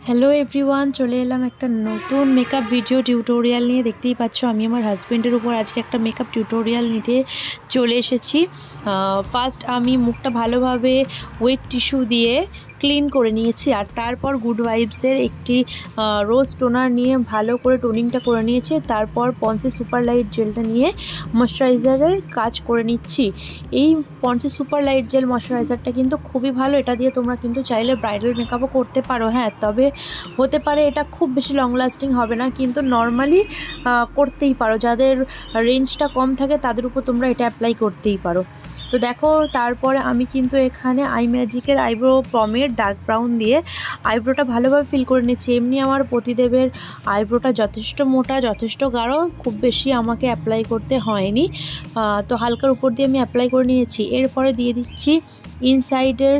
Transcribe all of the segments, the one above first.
Hello everyone, চলে এলাম একটা নতুন মেকআপ ভিডিও টিউটোরিয়াল নিয়ে। দেখতেই পাচ্ছ আমি আমার হাজব্যান্ডের উপর আজকে একটা মেকআপ টিউটোরিয়াল নিতে চলে এসেছি। ফার্স্ট আমি মুখটা ভালোভাবে ওয়েট টিস্যু দিয়ে ক্লিন করে নিয়েছি, আর তারপর গুড ভাইবসের একটি রোজ টোনার নিয়ে ভালো করে টোনিংটা করে নিয়েছি। তারপর পন্সে সুপার লাইট জেলটা নিয়ে ময়শ্চারাইজারের কাজ করে নিচ্ছি। এই পন্সে সুপার লাইট জেল ময়শ্চারাইজারটা কিন্তু খুবই ভালো, এটা দিয়ে তোমরা কিন্তু চাইলে ব্রাইডাল মেকআপও করতে পারো। হ্যাঁ, তবে হতে পারে এটা খুব বেশি লং লাস্টিং হবে না, কিন্তু নর্মালি করতেই পারো। যাদের রেঞ্জটা কম থাকে তাদের উপর তোমরা এটা অ্যাপ্লাই করতেই পারো। তো দেখো, তারপরে আমি কিন্তু এখানে আই ম্যাজিকের আইব্রো পমের ডার্ক ব্রাউন দিয়ে আইব্রোটা ভালোভাবে ফিল করে নিচ্ছি। এমনি আমার পতিদেবের আইব্রোটা যথেষ্ট মোটা, যথেষ্ট গাঢ়, খুব বেশি আমাকে অ্যাপ্লাই করতে হয়নি। তো হালকার উপর দিয়ে আমি অ্যাপ্লাই করে নিয়েছি। এরপরে দিয়ে দিচ্ছি ইনসাইডের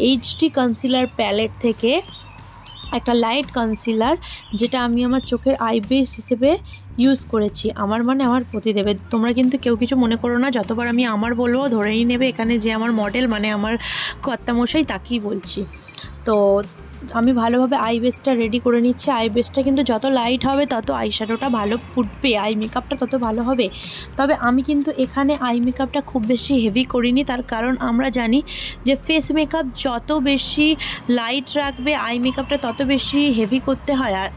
এইচডি কনসিলার প্যালেট থেকে একটা লাইট কনসিলার, যেটা আমি আমার চোখের আই বেস হিসেবে ইউজ করেছি। আমার আমার পতিদেবের। তোমরা কিন্তু কেউ কিছু মনে করো না, যতবার আমি আমার বলবো ধরেই নেবে এখানে যে আমার মডেল আমার কর্তামশাই, তাকেই বলছি। তো আমি ভালোভাবে আই বেসটা রেডি করে নিচ্ছি। আই বেসটা কিন্তু যত লাইট হবে তত আই শ্যাডোটা ভালো ফুটবে, আই মেকআপটা তত ভালো হবে। তবে আমি কিন্তু এখানে আই মেকআপটা খুব বেশি হেভি করিনি, তার কারণ আমরা জানি যে ফেস মেকআপ যত বেশি লাইট রাখবে আই মেকআপটা তত বেশি হেভি করতে হয়, আর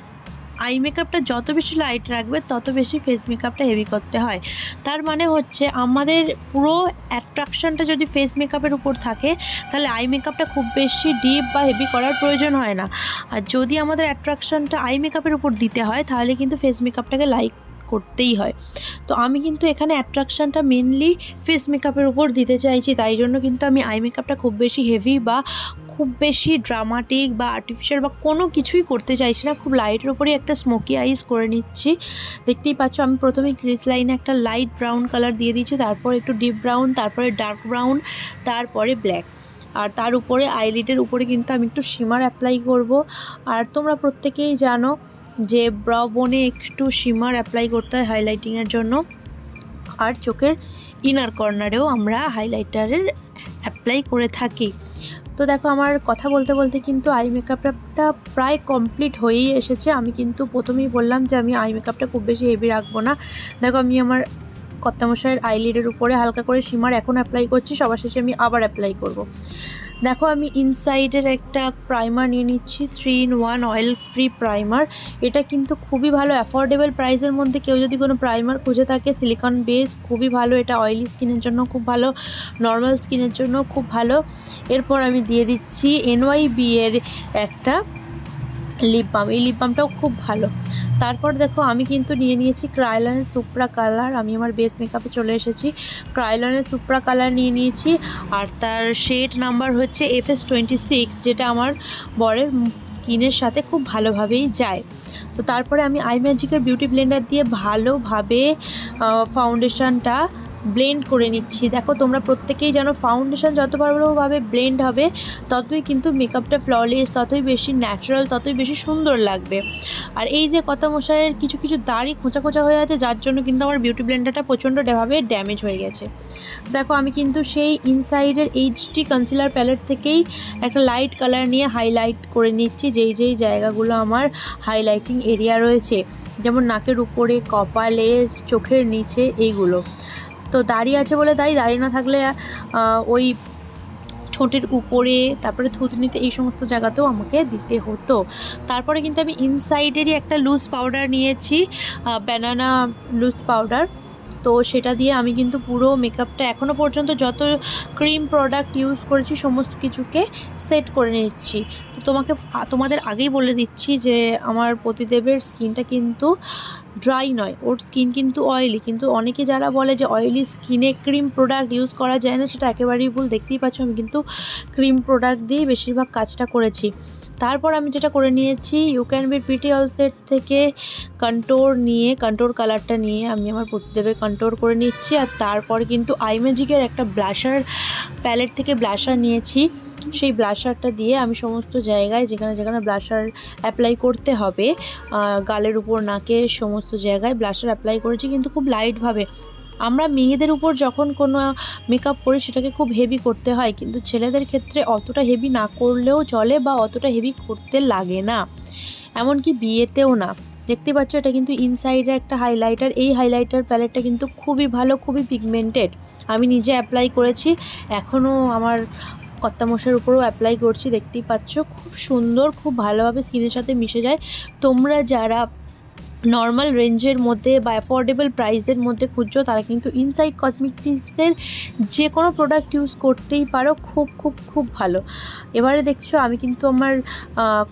আই মেকআপটা যত বেশি লাইট রাখবে তত বেশি ফেস মেকআপটা হেভি করতে হয়। তার মানে হচ্ছে আমাদের পুরো অ্যাট্রাকশনটা যদি ফেস মেকআপের উপর থাকে, তাহলে আই মেকআপটা খুব বেশি ডিপ বা হেভি করার প্রয়োজন হয় না। আর যদি আমাদের অ্যাট্রাকশনটা আই মেকআপের উপর দিতে হয়, তাহলে কিন্তু ফেস মেকআপটাকে লাইট করতেই হয়। তো আমি কিন্তু এখানে অ্যাট্রাকশনটা মেনলি ফেস মেকআপের উপর দিতে চাইছি, তাই জন্য কিন্তু আমি আই মেকআপটা খুব বেশি হেভি বা খুব বেশি ড্রামাটিক বা আর্টিফিশিয়াল বা কোনো কিছুই করতে চাইছি না। খুব লাইটের উপরেই একটা স্মোকি আইস করে নিচ্ছি। দেখতেই পাচ্ছ আমি প্রথমে ক্রিজ লাইনে একটা লাইট ব্রাউন কালার দিয়ে দিচ্ছি, তারপর একটু ডিপ ব্রাউন, তারপরে ডার্ক ব্রাউন, তারপরে ব্ল্যাক, আর তার উপরে আইলিডের উপরে কিন্তু আমি একটু শিমার অ্যাপ্লাই করব। আর তোমরা প্রত্যেকেই জানো যে ব্রাউ বোনে একটু শিমার অ্যাপ্লাই করতে হয় হাইলাইটিংয়ের জন্য, আর চোখের ইনার কর্নারেও আমরা হাইলাইটারের অ্যাপ্লাই করে থাকি। তো দেখো, আমার কথা বলতে বলতে কিন্তু আই মেকআপটা প্রায় কমপ্লিট হয়েই এসেছে। আমি কিন্তু প্রথমেই বললাম যে আমি আই মেকআপটা খুব বেশি হেভি রাখবো না। দেখো, আমি আমার কর্তামশাইয়ের আইলিডের উপরে হালকা করে শিমার এখন অ্যাপ্লাই করছি, সবার শেষে আমি আবার অ্যাপ্লাই করব। দেখো, আমি ইনসাইডের একটা প্রাইমার নিয়ে নিচ্ছি, 3-in-1 অয়েল ফ্রি প্রাইমার। এটা কিন্তু খুবই ভালো, অ্যাফোর্ডেবল প্রাইসের মধ্যে কেউ যদি কোনো প্রাইমার খুঁজে থাকে, সিলিকন বেস, খুবই ভালো। এটা অয়েলি স্কিনের জন্য খুব ভালো, নর্মাল স্কিনের জন্য খুব ভালো। এরপর আমি দিয়ে দিচ্ছি NYB এর একটা লিপ বাম। এই লিপ বামটাও খুব ভালো। তারপর দেখো, আমি কিন্তু নিয়ে নিয়েছি ক্রায়োলানের সুপ্রা কালার। আমি আমার বেস মেকআপে চলে এসেছি। ক্রায়োলানের সুপ্রা কালার নিয়ে নিয়েছি, আর তার শেড নাম্বার হচ্ছে FS26, যেটা আমার বরের স্কিনের সাথে খুব ভালোভাবেই যায়। তো তারপরে আমি আই ম্যাজিকের বিউটি ব্লেন্ডার দিয়ে ভালোভাবে ফাউন্ডেশনটা ব্লেন্ড করে নিচ্ছি। দেখো, তোমরা প্রত্যেকেই জানো ফাউন্ডেশন যত ভালোভাবে ব্লেন্ড হবে ততই কিন্তু মেকআপটা ফ্ললেস, ততই বেশি ন্যাচারাল, ততই বেশি সুন্দর লাগবে। আর এই যে কর্তামশাইয়ের কিছু কিছু দাড়ি খোঁচা খোঁচা হয়ে আছে, যার জন্য কিন্তু আমার বিউটি ব্লেন্ডারটা প্রচণ্ডভাবে ড্যামেজ হয়ে গেছে। দেখো, আমি কিন্তু সেই ইনসাইডের এইচডি কনসিলার প্যালেট থেকেই একটা লাইট কালার নিয়ে হাইলাইট করে নিচ্ছি যেই জায়গাগুলো আমার হাইলাইটিং এরিয়া রয়েছে, যেমন নাকের উপরে, কপালে, চোখের নিচে, এইগুলো। তো দাড়ি আছে বলে দাড়ি না থাকলে ওই ঠোঁটের উপরে, তারপরে থুতনিতে, এই সমস্ত জায়গাতেও আমাকে দিতে হতো। তারপরে কিন্তু আমি ইনসাইডেরই একটা লুজ পাউডার নিয়েছি, ব্যানানা লুজ পাউডার। তো সেটা দিয়ে আমি কিন্তু পুরো মেকআপটা এখনও পর্যন্ত যত ক্রিম প্রোডাক্ট ইউজ করেছি সমস্ত কিছুকে সেট করে নিচ্ছি। তো তোমাদের আগেই বলে দিচ্ছি যে আমার পতিদেবের স্কিনটা কিন্তু ড্রাই নয়, ওর স্কিন কিন্তু অয়েলি। কিন্তু অনেকে যারা বলে যে অয়েলি স্কিনে ক্রিম প্রোডাক্ট ইউজ করা যায় না, সেটা একেবারেই ভুল। দেখতেই পাচ্ছ আমি কিন্তু ক্রিম প্রোডাক্ট দিয়ে বেশিরভাগ কাজটা করেছি। তারপর আমি যেটা করে নিয়েছি, you can be pretty all set থেকে কন্ট্রোর কালারটা নিয়ে আমি আমার পতিদেবের কন্ট্রোর করে নিচ্ছি। আর তারপর কিন্তু আই ম্যাজিকের একটা ব্লাশার প্যালেট থেকে ব্লাশার নিয়েছি। সেই ব্লাশারটা দিয়ে আমি সমস্ত জায়গায় যেখানে যেখানে ব্লাশার অ্যাপ্লাই করতে হবে, গালের উপর, নাকে, সমস্ত জায়গায় ব্লাশার অ্যাপ্লাই করেছি, কিন্তু খুব লাইটভাবে। আমরা মেয়েদের উপর যখন কোনো মেকআপ করি সেটাকে খুব হেভি করতে হয়, কিন্তু ছেলেদের ক্ষেত্রে অতটা হেভি না করলেও চলে বা অতটা হেভি করতে লাগে না, এমনকি বিয়েতেও না। দেখতে পাচ্ছ এটা কিন্তু ইনসাইডে একটা হাইলাইটার। এই হাইলাইটার প্যালেটটা কিন্তু খুবই ভালো, খুবই পিগমেন্টেড। আমি নিজে অ্যাপ্লাই করেছি, এখনও আমার কর্তামশাইয়ের উপরেও অ্যাপ্লাই করছি। দেখতেই পাচ্ছ খুব সুন্দর, খুব ভালোভাবে স্কিনের সাথে মিশে যায়। তোমরা যারা নর্মাল রেঞ্জের মধ্যে বা অ্যাফোর্ডেবল প্রাইসের মধ্যে খুঁজছো তারা কিন্তু ইনসাইড কসমেটিক্সের যে কোনো প্রোডাক্ট ইউজ করতেই পারো, খুব খুব খুব ভালো। এবারে দেখছো আমি কিন্তু আমার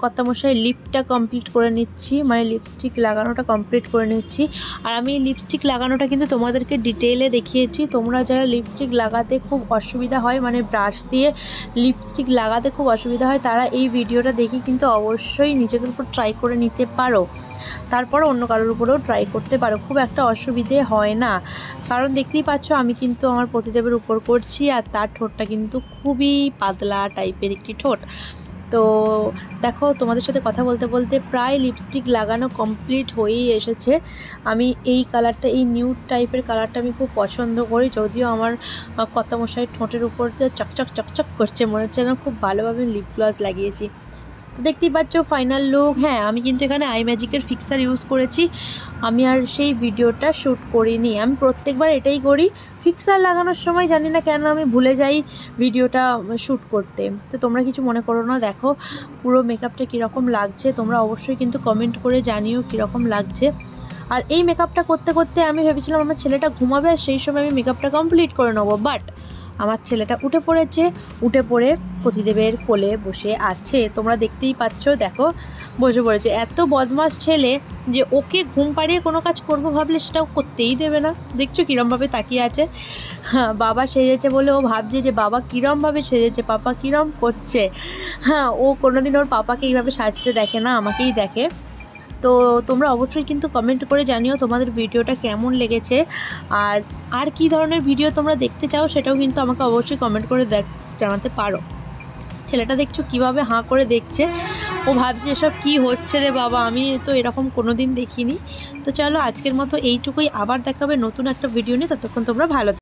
কর্তামশাইয়ের লিপটা কমপ্লিট করে নিচ্ছি, মানে লিপস্টিক লাগানোটা কমপ্লিট করে নিচ্ছি। আর আমি এই লিপস্টিক লাগানোটা কিন্তু তোমাদেরকে ডিটেইলে দেখিয়েছি। তোমরা যারা লিপস্টিক লাগাতে খুব অসুবিধা হয়, মানে ব্রাশ দিয়ে লিপস্টিক লাগাতে খুব অসুবিধা হয়, তারা এই ভিডিওটা দেখে কিন্তু অবশ্যই নিজেদের উপর ট্রাই করে নিতে পারো, তারপর অন্য কারোর উপরেও ট্রাই করতে পারো, খুব একটা অসুবিধে হয় না। কারণ দেখতেই পাচ্ছ আমি কিন্তু আমার পতিদেবের উপর করছি, আর তার ঠোঁটটা কিন্তু খুবই পাতলা টাইপের একটি ঠোঁট। তো দেখো তোমাদের সাথে কথা বলতে বলতে প্রায় লিপস্টিক লাগানো কমপ্লিট হয়েই এসেছে। আমি এই কালারটা, এই নিউড টাইপের কালারটা আমি খুব পছন্দ করি, যদিও আমার কর্তামশাইয়ের ঠোঁটের উপর চকচক চকচক করছে, মনে হচ্ছে না খুব ভালোভাবে লিপ গ্লস লাগিয়েছি। তো দেখতেই পাচ্ছ ফাইনাল লুক। হ্যাঁ, আমি কিন্তু এখানে আই ম্যাজিকের ফিক্সার ইউজ করেছি, আমি আর সেই ভিডিওটা শ্যুট করিনি। আমি প্রত্যেকবার এটাই করি, ফিক্সার লাগানোর সময় জানি না কেন আমি ভুলে যাই ভিডিওটা শ্যুট করতে। তো তোমরা কিছু মনে করো না। দেখো পুরো মেকআপটা কীরকম লাগছে, তোমরা অবশ্যই কিন্তু কমেন্ট করে জানিও কীরকম লাগছে। আর এই মেকআপটা করতে করতে আমি ভেবেছিলাম আমার ছেলেটা ঘুমাবে, আর সেই সময় আমি মেকআপটা কমপ্লিট করে নেবো, বাট আমার ছেলেটা উঠে পড়েছে, উঠে পড়ে পতিদেবের কোলে বসে আছে। তোমরা দেখতেই পাচ্ছ, দেখো বসে পড়েছে। এত বদমাস ছেলে যে ওকে ঘুম পাড়িয়ে কোনো কাজ করবো ভাবলে সেটাও করতেই দেবে না। দেখছো কীরমভাবে তাকিয়ে আছে। হ্যাঁ, বাবা সেজেছে বলে ও ভাবছে যে বাবা কীরমভাবে সেজেছে, পাপা কীরম করছে। হ্যাঁ, ও কোনোদিন ওর পাপাকে এইভাবে সাজতে দেখে না, আমাকেই দেখে। তো তোমরা অবশ্যই কিন্তু কমেন্ট করে জানিও তোমাদের ভিডিওটা কেমন লেগেছে, আর কী ধরনের ভিডিও তোমরা দেখতে চাও সেটাও কিন্তু আমাকে অবশ্যই কমেন্ট করে জানাতে পারো। ছেলেটা দেখছো কিভাবে হাঁ করে দেখছে, ও ভাবছে এসব কি হচ্ছে রে বাবা, আমি তো এরকম কোনো দিন দেখিনি। তো চলো আজকের মতো এইটুকুই, আবার দেখাবে নতুন একটা ভিডিও নিয়ে। ততক্ষণ তোমরা ভালো